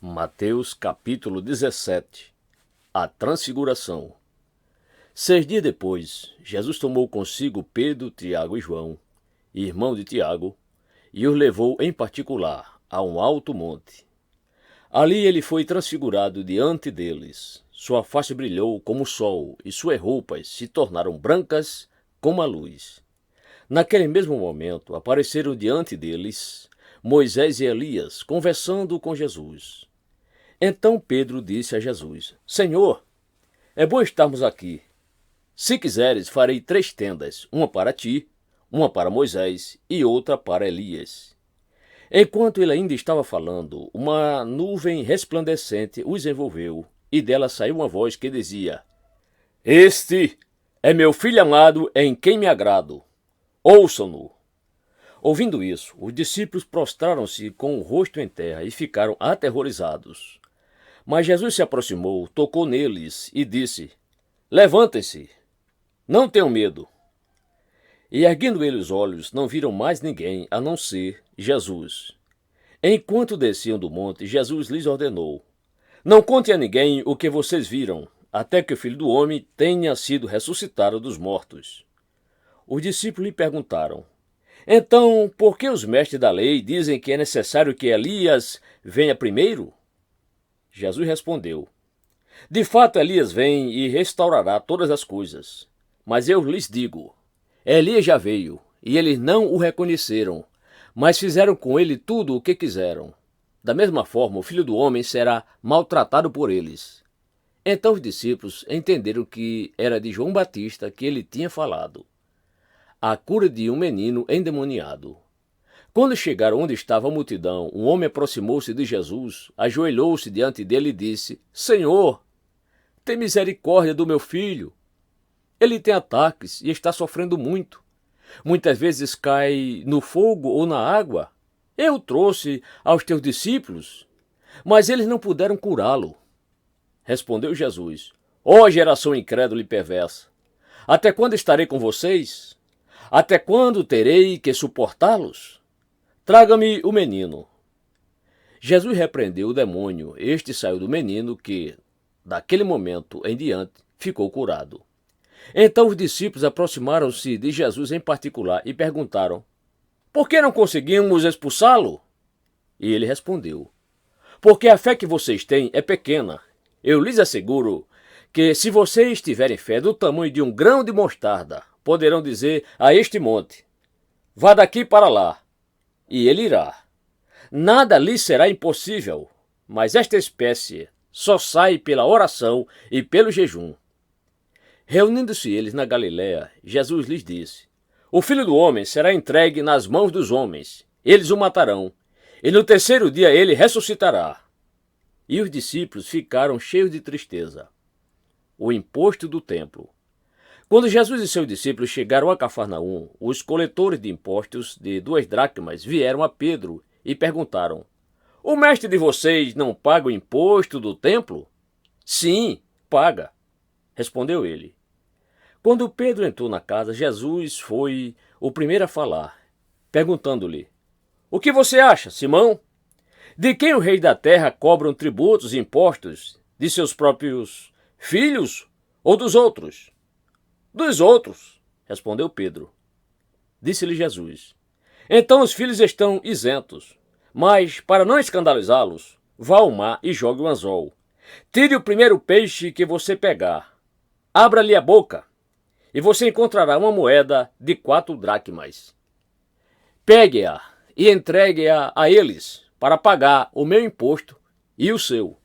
Mateus capítulo 17. A Transfiguração. 6 dias depois, Jesus tomou consigo Pedro, Tiago e João, irmão de Tiago, e os levou em particular a um alto monte. Ali ele foi transfigurado diante deles. Sua face brilhou como o sol, e suas roupas se tornaram brancas como a luz. Naquele mesmo momento, apareceram diante deles Moisés e Elias, conversando com Jesus. Então Pedro disse a Jesus: Senhor, é bom estarmos aqui. Se quiseres, farei 3 tendas, uma para ti, uma para Moisés e outra para Elias. Enquanto ele ainda estava falando, uma nuvem resplandecente os envolveu, e dela saiu uma voz que dizia: Este é meu filho amado, em quem me agrado. Ouçam-no. Ouvindo isso, os discípulos prostraram-se com o rosto em terra e ficaram aterrorizados. Mas Jesus se aproximou, tocou neles e disse: Levantem-se, não tenham medo. E erguendo eles os olhos, não viram mais ninguém a não ser Jesus. Enquanto desciam do monte, Jesus lhes ordenou: Não contem a ninguém o que vocês viram, até que o Filho do Homem tenha sido ressuscitado dos mortos. Os discípulos lhe perguntaram: Então, por que os mestres da lei dizem que é necessário que Elias venha primeiro? Jesus respondeu: De fato, Elias vem e restaurará todas as coisas. Mas eu lhes digo: Elias já veio, e eles não o reconheceram, mas fizeram com ele tudo o que quiseram. Da mesma forma, o Filho do Homem será maltratado por eles. Então os discípulos entenderam que era de João Batista que ele tinha falado. A cura de um menino endemoniado. Quando chegaram onde estava a multidão, um homem aproximou-se de Jesus, ajoelhou-se diante dele e disse: Senhor, tem misericórdia do meu filho. Ele tem ataques e está sofrendo muito. Muitas vezes cai no fogo ou na água. Eu o trouxe aos teus discípulos, mas eles não puderam curá-lo. Respondeu Jesus: Ó geração incrédula e perversa, até quando estarei com vocês? Até quando terei que suportá-los? Traga-me o menino. Jesus repreendeu o demônio. Este saiu do menino que, daquele momento em diante, ficou curado. Então os discípulos aproximaram-se de Jesus em particular e perguntaram: Por que não conseguimos expulsá-lo? E ele respondeu: Porque a fé que vocês têm é pequena. Eu lhes asseguro que, se vocês tiverem fé do tamanho de um grão de mostarda, poderão dizer a este monte: Vá daqui para lá, e ele irá. Nada lhe será impossível, mas esta espécie só sai pela oração e pelo jejum. Reunindo-se eles na Galiléia, Jesus lhes disse: O Filho do Homem será entregue nas mãos dos homens. Eles o matarão, e no 3º dia ele ressuscitará. E os discípulos ficaram cheios de tristeza. O imposto do templo. Quando Jesus e seus discípulos chegaram a Cafarnaum, os coletores de impostos de 2 dracmas vieram a Pedro e perguntaram: O mestre de vocês não paga o imposto do templo? Sim, paga, respondeu ele. Quando Pedro entrou na casa, Jesus foi o primeiro a falar, perguntando-lhe: O que você acha, Simão? De quem os reis da terra cobram tributos e impostos? De seus próprios filhos ou dos outros? Dos outros, respondeu Pedro. Disse-lhe Jesus: Então os filhos estão isentos, mas, para não escandalizá-los, vá ao mar e jogue o anzol. Tire o primeiro peixe que você pegar. Abra-lhe a boca, e você encontrará uma moeda de 4 dracmas. Pegue-a e entregue-a a eles, para pagar o meu imposto e o seu.